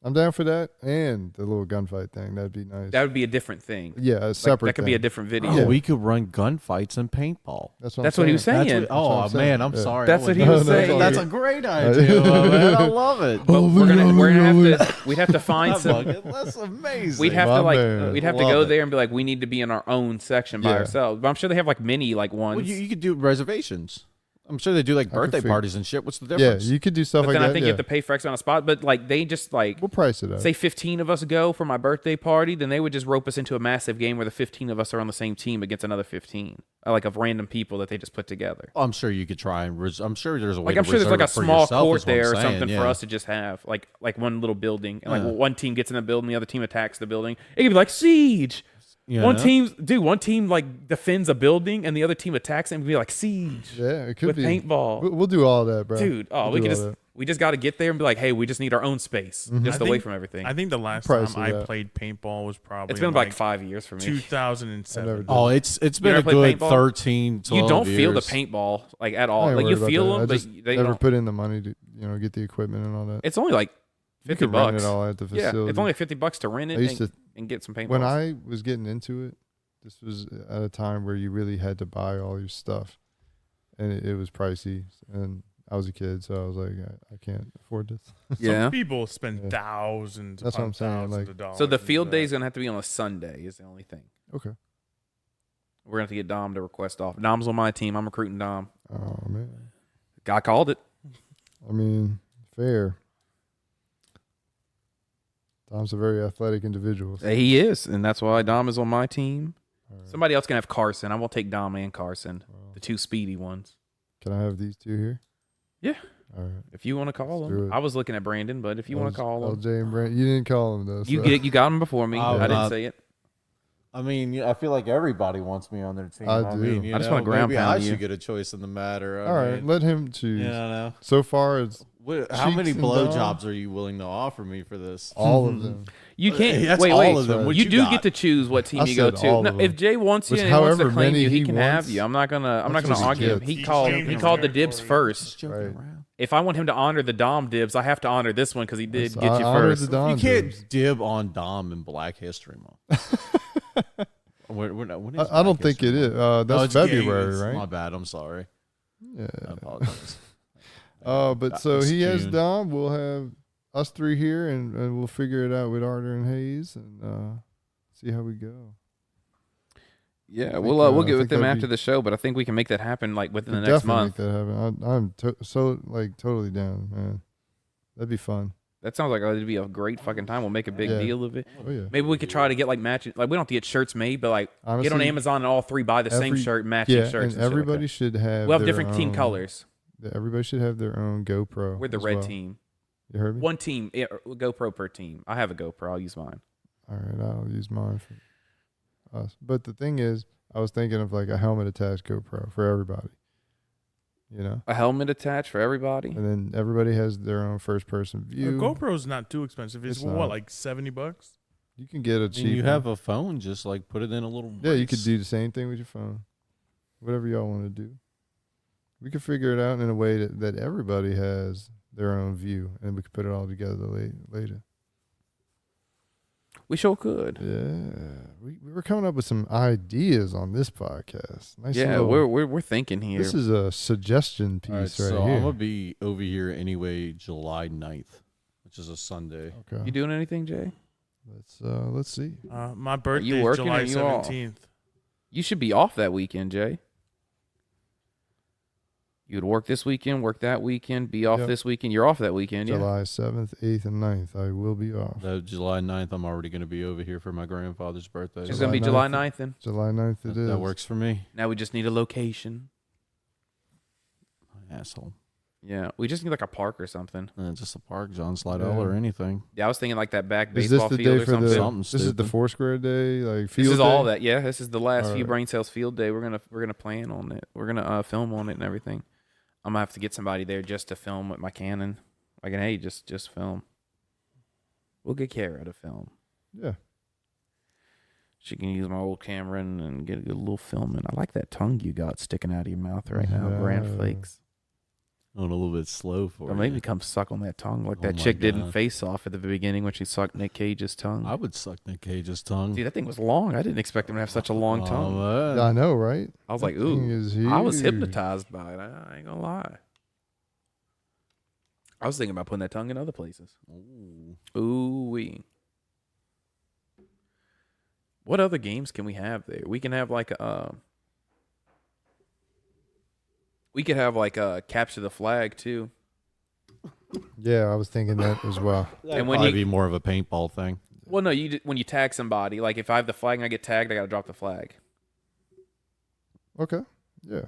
I'm down for that and the little gunfight thing. That'd be nice. that would be a different thing. yeah, a Like, separate. that could be a thing. different video. Oh, Yeah. we could run gunfights and paintball. That's what, That's I'm what he was saying. saying. That's what oh I'm saying. man, I'm Yeah. sorry. That's I what he wouldn't- was No, no, it's saying. all That's good. a great idea, man. I love it. But we're gonna have to. We'd have to find some. That's amazing. We'd have My to like. man. We'd have to Love go it. there and be like, we need to be in our own section by Yeah. ourselves. But I'm sure they have like mini like ones. Well, you could do reservations. I'm sure they do like I could birthday figure- parties and shit. What's the Yeah, difference? you could do stuff but like then that. I think yeah. you have to pay for X on a spot. But like they just like We'll price it out. say 15 of us go for my birthday party, then they would just rope us into a massive game where the 15 of us are on the same team against another 15, like of random people that they just put together. I'm sure you could try and. I'm sure there's a way. Like to I'm sure there's like a reserve it for small yourself, court is what I'm there or saying, something yeah. for us to just have like one little building, and like Yeah. one team gets in the building, the other team attacks the building. It could be like siege. You One know? one team like defends a building and the other team attacks it and be like siege yeah, it could with be paintball. We'll do all that, bro. Dude, We'll we do could all just we just got to get there and be like, hey, we just need our own space, just I away think- from everything. I think the last Price time of I that. played paintball was probably It's been in, like 5 years for me. 2007. I never did. Oh, it's been ever a played good paintball? 13, 12 You don't feel the years. paintball like at I all. ain't Like you worried about feel that. I them, just but they never don't. put in the money to get the equipment and all that. It's only like You 50 could rent bucks. it all at the Yeah, facility. it's only like $50 to rent it I used to and get some paintballs. when I was getting into it. This was at a time where you really had to buy all your stuff, and it was pricey. And I was a kid, so I was like, I can't afford this. yeah. Some people spend Yeah. thousands. That's what upon I'm saying, thousands like- of dollars So the into field that. day is gonna have to be on a Sunday. Is the only thing. Okay. We're gonna have to get Dom to request off. Dom's on my team. I'm recruiting Dom. Oh man. Guy called it. I mean, fair. Tom's a very athletic individual. so- He is, and that's why Dom is on my team. all right. Somebody else can have Carson. I won't take Dom and Carson, Well, the 2 speedy ones. can I have these two here? Yeah. All right. If you want to call Let's do them, it. I was looking at Brandon, but if you want to call him, LJ and Brent, you didn't call him though. you so- got him before me. I'm I didn't not- say it. I mean, I feel like everybody wants me on their team. I I do. mean, you I just know, wanna ground maybe pound I you. should get a choice in the matter. All right, let him choose. Yeah, I know. So far, it's How many Cheeks and Dom? blowjobs are you willing to offer me for this? all of them. You can't. That's wait, all wait. of them. What You do got? get to choose what team I you go said to. all No, of them. if Jay wants you With and he wants to however claim many you, he he can have wants, you. I'm not gonna that's what he argue him. gets. He He's called. joking He called the around dibs for you. first. Joking Right. around. If I want him to honor the Dom dibs, I have to honor this one because he did So get I you honored first. the Don You can't dibs. dib on Dom in Black History Month. When is I don't Black think History it is. Month? No, That's it's gay. February, It's- right? My bad. I'm sorry. I Yeah. apologize. But so It's he has June. Dom. We'll have us three here, and we'll figure it out with Arter and Hayes, and see how we go. Yeah, think, we'll I get with think them that'd after be- the show, but I think we can make that happen like within the We'll next definitely month. make that happen. I'm so like totally down, man. That'd be fun. That sounds like it'd be a great fucking time. We'll make a big Yeah. deal of it. Oh yeah. Maybe we could try to get like matching. Like we don't have to get shirts made, but like Honestly, get on Amazon and all 3 buy the same every- shirt, matching Yeah, shirts. and shit like everybody that. should have. We'll have their different team own- colors. Everybody should have their own GoPro. We're the as red well. team. You heard me? One team, yeah, GoPro per team. I have a GoPro. I'll use mine. All right, I'll use mine for us. But the thing is, I was thinking of like a helmet attached GoPro for everybody. You know, A helmet attached for everybody. and then everybody has their own first person A view. GoPro's not too expensive. It's It's what, not. like $70? You can get a I cheap. mean, you one. have a phone, just like put it in a little. Yeah, you could brace. do the same thing with your phone. Whatever y'all want to do. We could figure it out in a way that everybody has their own view, and we could put it all together later. We sure could. Yeah, we were coming up with some ideas on this podcast. Nice. Yeah, little, we're thinking here. This is a suggestion piece All right, right so here. I'm gonna be over here anyway, July 9th, which is a Sunday. Okay, You doing anything, Jay? let's see. My birthday is working or July you off? 17th. You should be off that weekend, Jay. You would work this weekend, work that weekend, be off Yep. this weekend. You're off that weekend, yeah. July 7th, 8th, and 9th. I will be off. That July 9th, I'm already gonna be over here for my grandfather's birthday. It's gonna be July 9th, then. July 9th it is. That works for me. Now we just need a location. Asshole. Yeah, we just need like a park or something. Just a park, John Slidell, Yeah. or anything. Yeah, I was thinking like that back Is this baseball the field day or for something. the? Something This is the stupid. Foursquare day, like This field is all day? that. Yeah, this is the last few Alright. brain cells field day. We're gonna plan on it. We're gonna film on it and everything. I'm gonna have to get somebody there just to film with my Canon. Like, hey, just film. We'll get Kara to film. Yeah. She can use my old camera and get a good little filming. I like that tongue you got sticking out of your mouth right now, Bran Yeah. Flakes. Going a little bit slow for Or you. maybe come suck on that tongue like Oh that my chick did in God. Face Off at the beginning when she sucked Nick Cage's tongue. I would suck Nick Cage's tongue. Dude, that thing was long. I didn't expect him to have such a long tongue. man. I know, right? I was That like, thing ooh. is I was huge. hypnotized by it. I ain't gonna lie. I was thinking about putting that tongue in other places. Ooh. Ooh wee. What other games can we have there? We can have like we could have like capture the flag too. Yeah, I was thinking that as well. And when Probably you be more of a paintball thing. well, no, when you tag somebody, like if I have the flag and I get tagged, I gotta drop the flag. Okay. Yeah.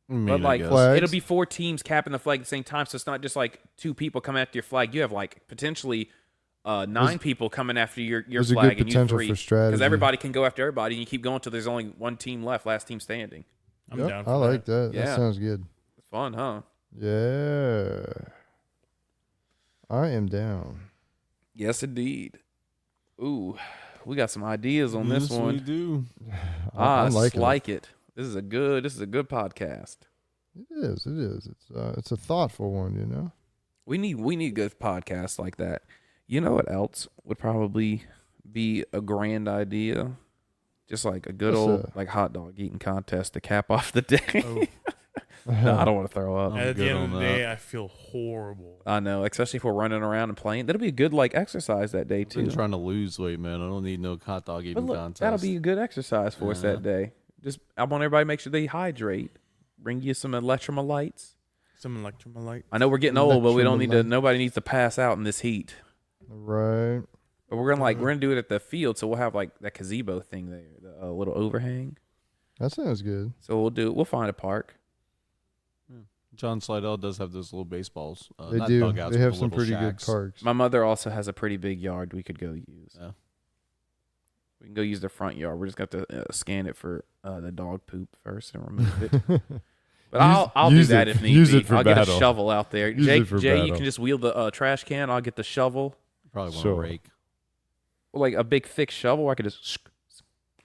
I mean, But I like guess. Flags. it'll be 4 teams capping the flag at the same time, so it's not just like 2 people coming after your flag. You have like potentially 9 people coming after your there's a good flag and you potential 3. for strategy. Because everybody can go after everybody, and you keep going till there's only 1 team left, last team standing. I'm Yep, down for I like that. Yeah. That sounds good. It's fun, huh? Yeah. I am down. Yes, indeed. Ooh, we got some ideas on this Yes, we one. do. I I'm liking like it. This is a good podcast. It is. It is. It's a thoughtful one, you know. We need good podcasts like that. You know what else would probably be a grand idea? Just like a good What's old that? like hot dog eating contest to cap off the day. Oh. No, I don't want to throw up. I'm At the good end of on the that. day, I feel horrible. I know, especially if we're running around and playing. That'll be a good like exercise that day I've been too. trying to lose weight, man. I don't need no hot dog But eating look, contest. that'll be a good exercise for us that day. Just I want everybody to make sure they hydrate. Bring you some electrolytes. Some electrolyte. I know we're getting old, but we don't need to. Electrolyte. Nobody needs to pass out in this heat. Right. But we're gonna do it at the field, so we'll have like that gazebo thing there, the little overhang. That sounds good. So we'll find a park. John Slidell does have those little baseballs. They not do. dugouts, They but have the some little pretty shacks. good parks. My mother also has a pretty big yard we could go use. Yeah. We can go use the front yard. We're just going to have to scan it for the dog poop first and remove it. But I'll do use that it- if need use be. it for I'll get a battle. shovel out there. Use Jay, it for you battle. can just wheel the trash can. I'll get the shovel. Probably want Sure. a rake. Like a big thick shovel. I could just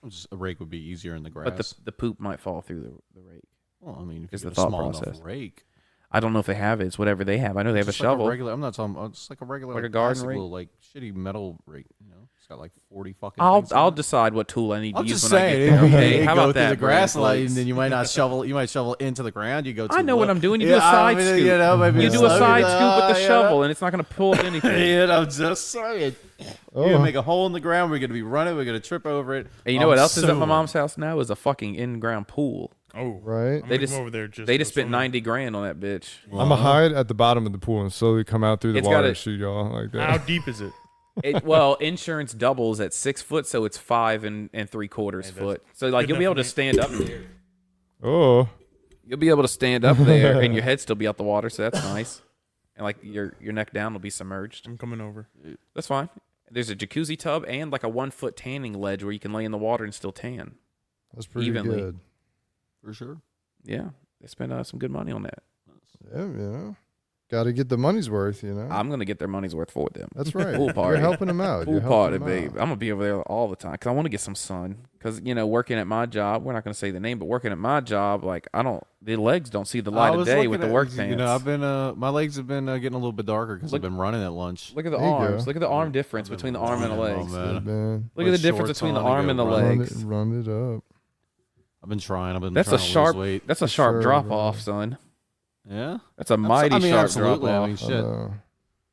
Just a rake would be easier in the grass. but the poop might fall through the rake. well, I mean, if is you the get a thought small process. enough rake, I don't know if they have it. It's whatever they have. I know they have a Just like shovel. regular, I'm not talking. Just like a regular, Like a garden plastic rake? little, like shitty metal rake. You know, it's got like 40 fucking. I'll things in I'll it. decide what tool I need to I'm use just when I saying. get there. you Okay, how go about through that? the grass Bran line, Flakes? and then you might not shovel. You might shovel into the ground. You go. I too know what low. I'm doing. You do a Yeah, side I mean, scoop. You know, maybe You do a slow side down, scoop with the you shovel, know? and it's not going to pull up anything. And I'm just saying. Oh. You're gonna make a hole in the ground. We're gonna be running. We're gonna trip over it. And you know what else is at my mom's house now? Is a fucking in-ground pool. Oh, Right. I'm They gonna just come over there. Just they to just spent swim. 90 grand on that bitch. I'm gonna hide at the bottom of the pool and slowly come out through the It's water got and shoot y'all like that. How deep is it? Well, insurance doubles at 6 foot, so it's 5 and 3/4 that's foot. So like good you'll be able enough to for me. stand up there. Oh, You'll be able to stand up there, and your head still be out the water, so that's nice. And like your neck down will be submerged. I'm coming over. That's fine. There's a jacuzzi tub and like a 1 foot tanning ledge where you can lay in the water and still tan. That's pretty evenly. good. For sure. Yeah, they spent some good money on that. Yeah. Got to get the money's worth, I'm gonna get their money's worth for them. That's right. Pool party. You're helping them out. Pool You're party, helping 'em babe. out. I'm gonna be over there all the time because I want to get some sun. Because working at my job, we're not gonna say the name, but working at my job, like the legs don't see the light of day with the work pants. I've been my legs have been getting a little bit darker because I've been running at lunch. Look at the There you arms. go. Look at the arm difference between the arm and the legs. man. Man. Look at the difference between the arm and the legs. Run it up. I've been trying. That's a trying to sharp. lose weight. That's a sharp Sure, drop bro. off, son. Yeah. That's a mighty sharp drop absolutely. off. I mean, shit. I'm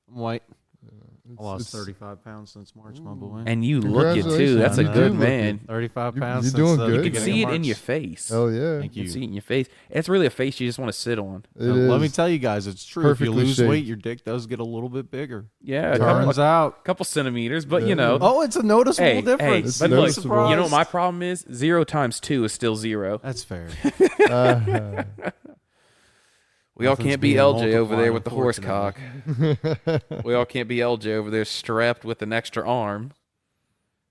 white. I It's- lost it's- 35 pounds since March, my boy. And you look it too. Congratulations. That's a You good do look man. 35 You- pounds. you're since doing the good. You can beginning see of it in March. your face. Hell yeah. Thank You you. can see it in your face. It's really a face you just want to sit on. It Let me is. tell you guys, it's true. If you perfectly lose shaped. weight, your dick does get a little bit bigger. Yeah, a Turns out. couple centimeters, but Yeah. Oh, it's a noticeable Hey, difference. It's but You're look, noticeable. you know what my problem is? 0 times 2 is still 0. That's fair. Uh, We all Nothing's can't be being LJ over there multiplied, with the horse cock. We all can't be LJ over there strapped with an extra arm.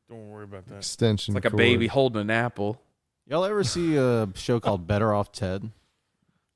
Don't worry about that. extension. It's like a cord. baby holding an apple. Y'all ever see a show called Better Off Ted?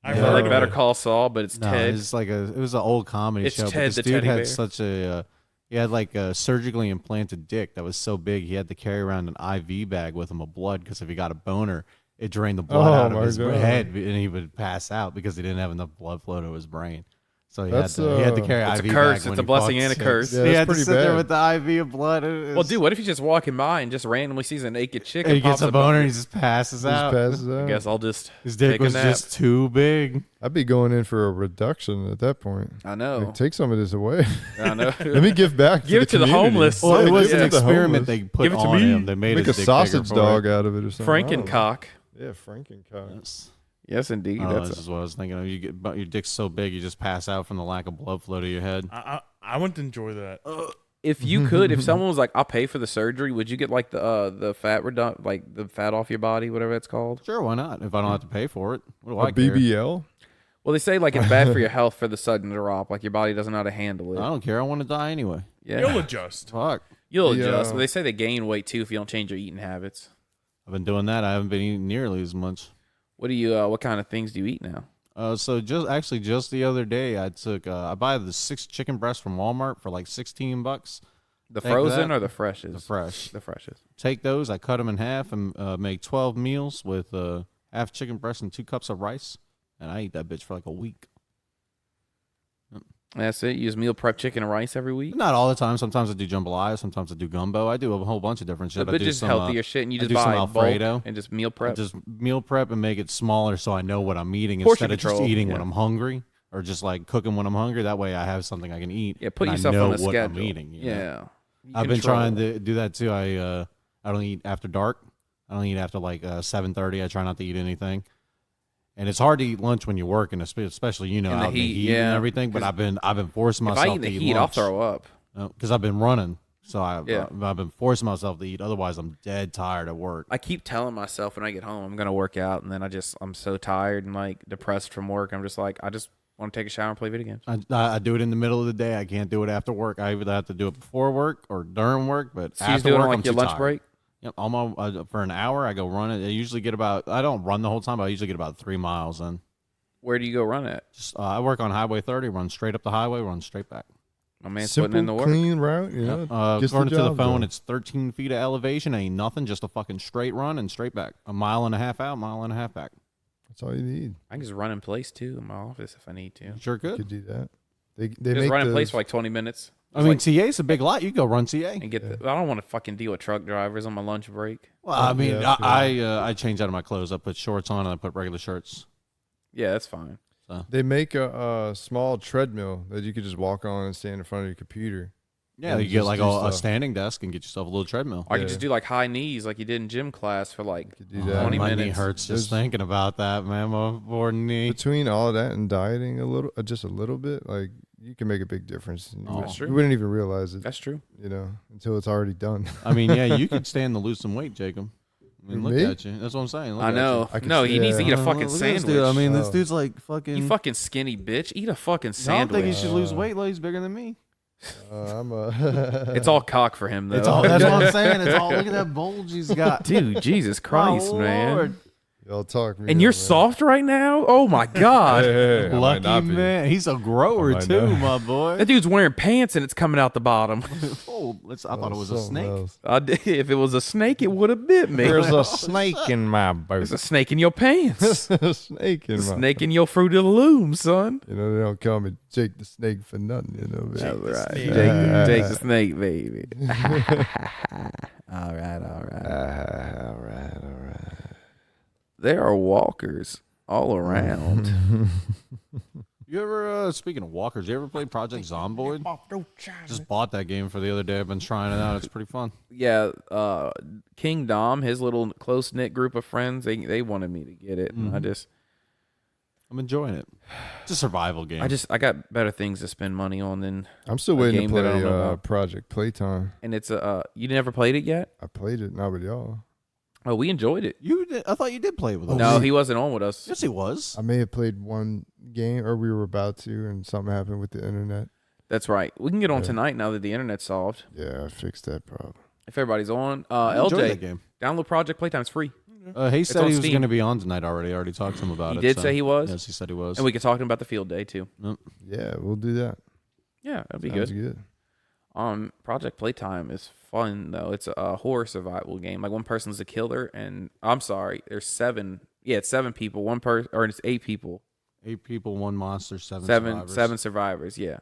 I've Yeah. heard Like of Better it. Call Saul, but it's No, Ted. it's like it was an old comedy It's show. Ted but the this dude teddy had bear. such a he had like a surgically implanted dick that was so big he had to carry around an IV bag with him of blood because if he got a boner, it drained the blood Oh, out of my his God. head and he would pass out because he didn't have enough blood flow to his brain. So he That's, had to carry It's IV a curse. bag when It's a he blessing fucks and a chicks. curse. Yeah, he that's had to pretty sit there bad. with the IV of blood. Well, dude, what if he's just walking by and just randomly sees a naked chick and he and pops gets a boner and he just passes Just out. passes I out. guess I'll just His dick take a was nap. just too big. I'd be going in for a reduction at that point. I know. Like, take some of this away. I know. Let me give back. Give it to the community. homeless. Well, it Yeah, was give an it to the experiment homeless. they put Give it to on me. him. They made Make a his dick sausage bigger for dog it. out of it or something. I don't know. Frankencock. Yeah, Frankencock. Yes. Yes, indeed. I don't know, That's this is what I was thinking of. You get, but your dick's so big, you just pass out from the lack of blood flow to your head. I wouldn't enjoy that. if you could, if someone was like, "I'll pay for the surgery," would you get like the fat like the fat off your body, whatever it's called? Sure, why not? If I don't have to pay for it, what do A I care? BBL? Well, they say like it's bad for your health for the sudden drop, like your body doesn't know how to handle I it. don't care. I want to die anyway. Yeah, You'll adjust. Fuck. you'll Yeah. adjust. But they say they gain weight too if you don't change your eating habits. I've been doing that. I haven't been eating nearly as much. What do you? What kind of things do you eat now? So just the other day, I took I buy the 6 chicken breasts from Walmart for like $16. The Take frozen that. or the freshes? The fresh. The freshest. Take those. I cut them in half and make 12 meals with half chicken breast and 2 cups of rice, and I eat that bitch for like a week. That's it. You just meal prep chicken and rice every week. Not all the time. Sometimes I do jambalaya. Sometimes I do gumbo. I do a whole bunch of different shit. But I do just some, healthier shit, and you I just do buy some it Alfredo. bulk and just meal I prep. just meal prep and make it smaller so I know what I'm eating Portion instead of just control, eating when yeah. I'm hungry or just like cooking when I'm hungry. That way I have something I can eat. Yeah, put and yourself I know on a what schedule. I'm eating. you know? Yeah. You I've been control. trying to do that too. I don't eat after dark. I don't eat after like 7:30. I try not to eat anything. And it's hard to eat lunch when you're working, especially In the out in the heat, heat yeah. and everything. But I've been forcing If myself I eat in to the eat heat, I'll lunch throw up. because I've been running. So Yeah. I've been forcing myself to eat. Otherwise, I'm dead tired at work. I keep telling myself when I get home I'm gonna work out, and then I'm so tired and like depressed from work. I'm just like I just want to take a shower and play video games. I do it in the middle of the day. I can't do it after work. I either have to do it before work or during work. But So you just after do it work, on I'm like your too lunch tired. break. Yep, for an hour. I go run it. I usually get about. I don't run the whole time, but I usually get about 3 miles in. Where do you go run at? Just, I work on Highway 30. Run straight up the highway. Run straight back. My man's Simple, putting in the work. clean route. Yeah. Gets According to the job phone, done. it's 13 feet of elevation. Ain't nothing. Just a fucking straight run and straight back. A mile and a half out. Mile and a half back. That's all you need. I can just run in place too in my office if I need to. You sure You could. could do that. They Just make run in place those- for like 20 minutes. I mean, TA's a big lot. You go run TA. And get. I don't want to fucking deal with truck drivers on my lunch break. Well, I mean, Yeah, I change out of my clothes. I put shorts on and I put regular shirts. Yeah, that's fine. They make a small treadmill that you could just walk on and stand in front of your computer. Yeah, And you get just like do a stuff. standing desk and get yourself a little treadmill. Or I Yeah. could just do like high knees like you did in gym class for like. You could do that. 20 my knee minutes. hurts just There's- thinking about that, man. My poor knee. Between all that and dieting a little, just a little bit, like you can make a big difference. You, That's true. you wouldn't even realize it, That's true. until it's already done. I mean, yeah, you could stand to lose some weight, Jacob. I mean, look Me? at you. That's what I'm saying. Look I at know. I can No, see- he needs to yeah. eat a you. fucking Look at this sandwich. dude. I mean, this Oh. dude's like fucking. You fucking skinny bitch. Eat a fucking I don't think he sandwich. should lose weight. Like he's bigger than me. I'm a. It's all cock for him though. It's all, that's what I'm saying. It's all. Look at that bulge he's got. Dude, Jesus Christ, My man. Lord. Y'all talk me. And you're man. soft right now? Oh my God. Hey, I might Lucky not be. man. He's a grower might too, not. my boy. That dude's wearing pants and it's coming out the bottom. Oh, I thought it was a Something snake. else. If it was a snake, it would have bit me. There's a snake in my boat. There's a snake in your pants. a snake in my. Snake in your Fruit of the Loom, son. You know they don't call me Jake the Snake for nothing. You know. That's Baby. right. Snake. Jake the Snake, baby. All right. All right. There are walkers all around. You ever, speaking of walkers, you ever played Project Zomboid? Just bought that game for the other day. I've been trying it out. It's pretty fun. Yeah, King Dom, his little close knit group of friends, they wanted me to get it, and I'm enjoying it. It's a survival game. I got better things to spend money on than, I'm still A waiting to game that I don't know play about. Project Playtime. and it's you never played it yet? I played it, not with y'all. Oh, we enjoyed it. I thought you did play it with us. No, he wasn't on with us. Yes, he was. I may have played one game, or we were about to, and something happened with the internet. That's right. We can get on Yeah. tonight now that the internet's solved. Yeah, I fixed that problem. If everybody's on, I enjoyed that LJ, game. download Project Playtime. It's free, He said on he was Steam. going to be on tonight already. I already talked to him about He it. did so- say he was? Yes, he said he was. and we could talk to him about the field day too. Yeah, we'll do that. Yeah, that'd be Sounds good. Project Playtime is fun though. It's a horror survival game. Like one person's a killer, and I'm sorry, there's 7. Yeah, it's 7 people. One person, or it's 8 people. 8 people, 1 monster, 7 Seven survivors. 7 survivors. Yeah,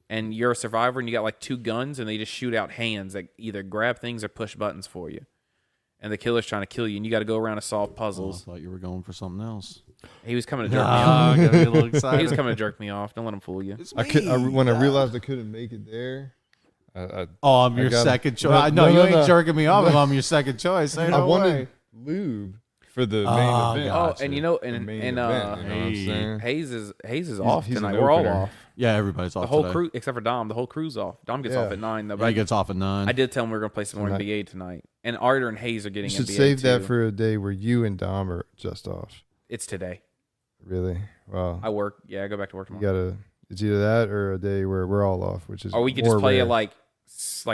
and you're a survivor, and you got like 2 guns, and they just shoot out hands that either grab things or push buttons for you. And the killer's trying to kill you, and you got to go around and solve Oh, I puzzles. thought you were going for something else. He was coming to jerk me I off. gotta be a little excited. He was coming to jerk me off. Don't let him fool you. It's When I me. realized I couldn't make it there, I I'm I your got- second choice. No, No, no, you ain't no. jerking me off if I'm your second choice. Ain't I no wanted way. lube for the Oh, main event. God. Oh, and you know, The and main and event, you know what I'm saying? Hayes is off he's an tonight. We're all opener. off. Yeah, everybody's off The whole today. crew, except for Dom, the whole crew's off. Dom gets off Yeah. at 9 though. Yeah, But he gets off at 9. I did tell him we were gonna play some more Tonight. NBA tonight. And Arter and Hayes are You getting should NBA save that too. for a day where you and Dom are just off. It's today. Really? Wow. I work. Yeah, I go back to work You tomorrow. gotta. It's either that or a day where we're all off, which is. Or we could more just play rare. at like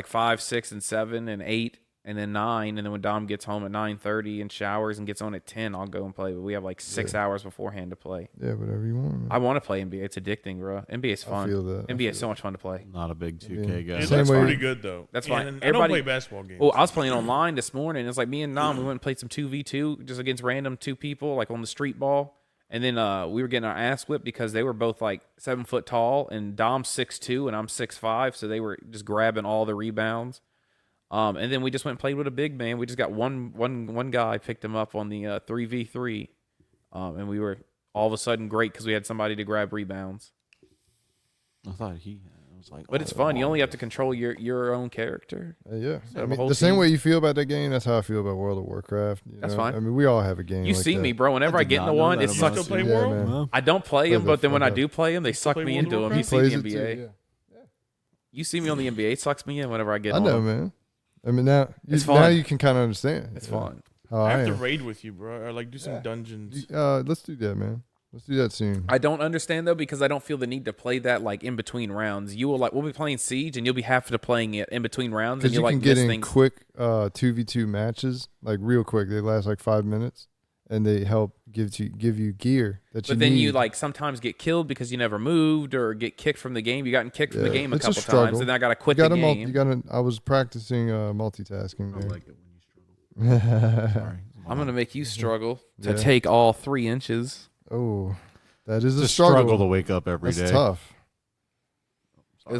5, 6, and 7, and 8, and then 9, and then when Dom gets home at 9:30 and showers and gets on at 10, I'll go and play. But we have like 6 hours beforehand to play. Yeah, whatever you want. Man. I want to play NBA. It's addicting, bro. NBA is I fun. feel that. I NBA feel is so much fun to play. Not a big 2K Yeah. guy. It Same looks way- pretty good though. That's And fine. I don't Everybody- play basketball games. Oh, I was playing online this morning. It's like me and Dom. We went and played some 2v2 just against random 2 people, like on the street ball. And then we were getting our ass whipped because they were both like 7 foot tall, and Dom's 6'2" and I'm 6'5", so they were just grabbing all the rebounds. And then we just went and played with a big man. We just got one guy picked him up on the 3v3, and we were all of a sudden great because we had somebody to grab rebounds. I thought he was like, But it's fun. You only have to control your own character. Yeah, Set up I a mean, whole the same team. way you feel about that game, that's how I feel about World of Warcraft. You That's know? fine. I mean, we all have a game. You like see that. me, bro. Whenever I I did get not into know one, that it about sucks. you. Still play Yeah, World? man. I don't play Play them, the but then when I fuck do play them, they suck play me World of into them. You Warcraft? see Plays the it too, NBA. yeah. You see me on the NBA, it sucks me in whenever I get I on. know, 'em. man. I mean, now It's now fun. you can kind of understand. It's you know, fun. How I I have to am. raid with you, bro, or like do some dungeons. Let's do that, man. Let's do that soon. I don't understand though because I don't feel the need to play that like in between rounds. We'll be playing Siege and you'll be half to playing it in between rounds and Because you'll you like can get miss in things. quick 2v2 matches, like real quick. They last like 5 minutes, and they help give you gear that you But then need. you like sometimes get killed because you never moved or get kicked from the game. You gotten kicked from the Yeah, game a it's a couple struggle. times and then I gotta quit you the gotta game. you gotta. I was practicing multitasking I there. like it when you struggle. Sorry. I'm gonna make you struggle to Yeah. take all 3 inches. Oh, that is a Just struggle. struggle to wake up every day. That's tough.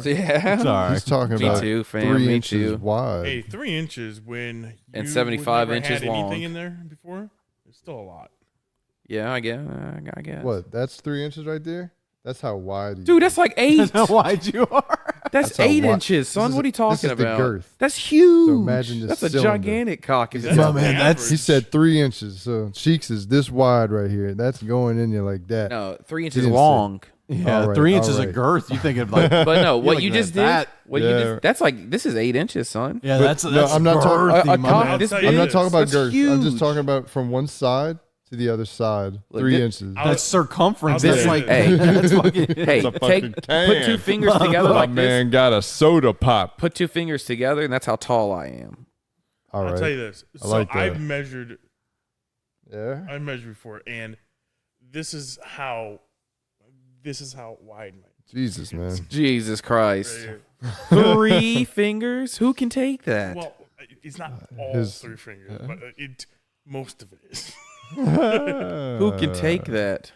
Yeah. Sorry. He's talking Me about too, fam. 3 Me inches too. wide. Hey, 3 inches when you And 75 never inches had long. anything in there before. It's still a lot. Yeah, I guess. I guess. What? That's 3 inches right there. That's how wide. He Dude, is. that's like 8. How wide you are. That's That's how 8 wide- inches, son. this is- What are you this talking is the about? girth. That's huge. So imagine this That's a cylinder. gigantic cock. If That's it's My man, that's- He average. said 3 inches. So Cheeks is this wide right here. That's going in you like that. no 3 inches didn't say- long. Yeah, All right, 3 all inches right. of girth. You think of like, But no, what looking you at just did, that. what you Yeah. just, that's like this is 8 inches, son. yeah, But that's no, I'm not talking- girthy, a my cock man. this I'll big. tell I'm you not talking about That's girth. I'm just huge. talking about from one side to the other side. Look, 3 thi- inches. That's circumference. I'll That's say like Hey. that's fucking. Hey, It's a fucking put can. 2 fingers together My like this. man got a soda pop. Put 2 fingers together, and that's how tall I am. All I'll tell you right. this. I So like that. I've measured before, and this is how wide my Jesus, man. Jesus Christ. right here. 3 fingers? Who can take that? Well, it's not all his- 3 fingers, but most of it is. Who can take that?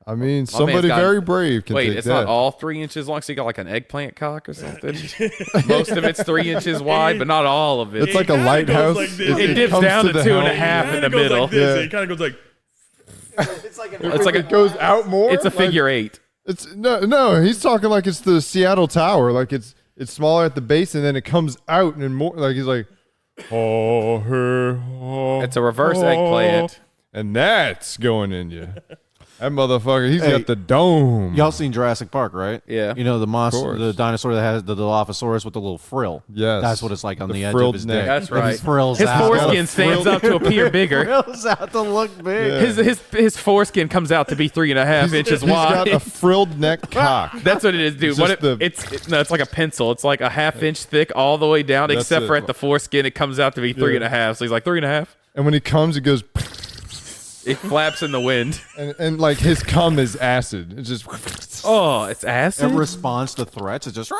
I mean, man's somebody got- very brave can Wait, take it's that. not all 3 inches long, so you got like an eggplant cock or something? Most of it's 3 inches wide, but not all of it. It's like a kinda goes lighthouse. like this. It dips comes down to the 2.5 helm. in the Kinda goes middle. Like this. Yeah. It kind of goes like. It's like It's like It goes out more. it's a Like, figure 8. It's no. He's talking like it's the Seattle Tower. Like it's smaller at the base and then it comes out and more. Like he's like, oh, her, oh, It's a reverse oh. eggplant. And that's going in you. That motherfucker, he's Hey, got the dome. Y'all seen Jurassic Park, right? Yeah. You know the monster, course. the dinosaur that has the Dilophosaurus with the little frill. Yes. That's what it's like on The the edge of frilled his neck. neck. That's And he right. frills His out. foreskin stands up to appear bigger. Frills out to look big. Yeah. His foreskin comes out to be 3.5 inches He's got wide. a frilled neck cock. That's what it is, dude. It's What just it's like a pencil. It's like a 1/2 inch thick all the way down, That's except it. for at the foreskin, it comes out to be 3.5. So he's like 3.5. And when he comes, it goes, It flaps in the wind. and like his cum is acid. It's just, Oh, it's acid. In response to threats, it's just.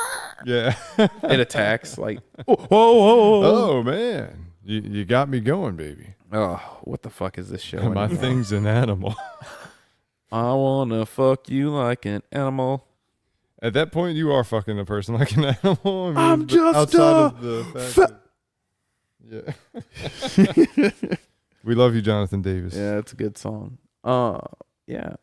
yeah. It attacks. Like, whoa. Oh man, you got me going, baby. Oh, what the fuck is this show? My anymore? thing's an animal. I wanna fuck you like an animal. At that point, you are fucking a person like an animal. I mean, I'm but just outside of the fact yeah. We love you, Jonathan Davis. Yeah, it's a good song. Yeah,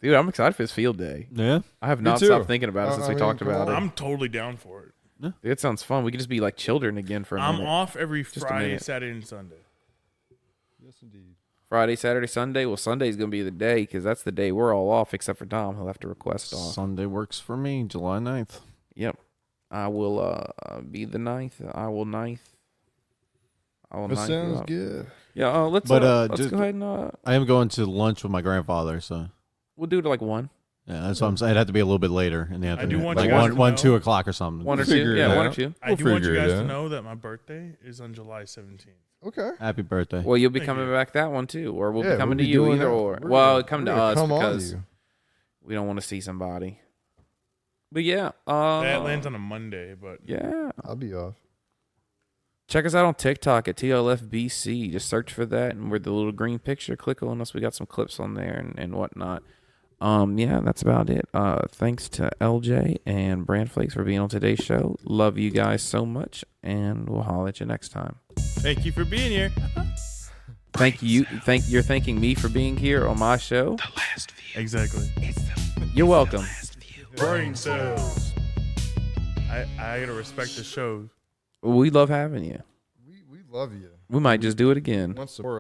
dude, I'm excited for this field day. Yeah. I have Me not too. stopped thinking about it since I we mean, talked come about on. it. I'm totally down for it. Dude, it sounds fun. We could just be like children again for a I'm minute. off every a Friday, minute. Saturday, and Sunday. Yes, indeed. Friday, Saturday, Sunday. Well, Sunday's gonna be the day because that's the day we're all off except for Dom. He'll have to request off. Sunday works for me, July 9th. Yep. I will be the 9th. I will 9th. I will That 9th. sounds you up. good. Yeah. Let's But, just- go ahead and I am going to lunch with my grandfather, so we'll do it at like 1. yeah, that's what I'm saying. It'd have to be a little bit later in the afternoon. want like you guys to 1, know- 2 o'clock or something. 1 or 2. figure it Yeah, 1 or out. 2. I We'll do want you figure it guys to out. know that my birthday is on July 17th. Okay. Happy birthday. Well, you'll be Thank coming you. back that one too, or we'll Yeah, be coming we'll to be you doing either that. or. We're Well, gonna- come we're to gonna us come on because you. we don't want to see somebody. But yeah, That lands on a Monday, but yeah. I'll be off. Check us out on TikTok at TLFBC. Just search for that, and with the little green picture, click on us. We got some clips on there and whatnot. Yeah, that's about it. Thanks to LJ and Bran Flakes for being on today's show. Love you guys so much, and we'll holler at you next time. thank you for being here. You're thanking me for being here on my show. Exactly. You're welcome. Brain cells. I gotta respect the shows. We love having you. We love you. We might just do it again. Once a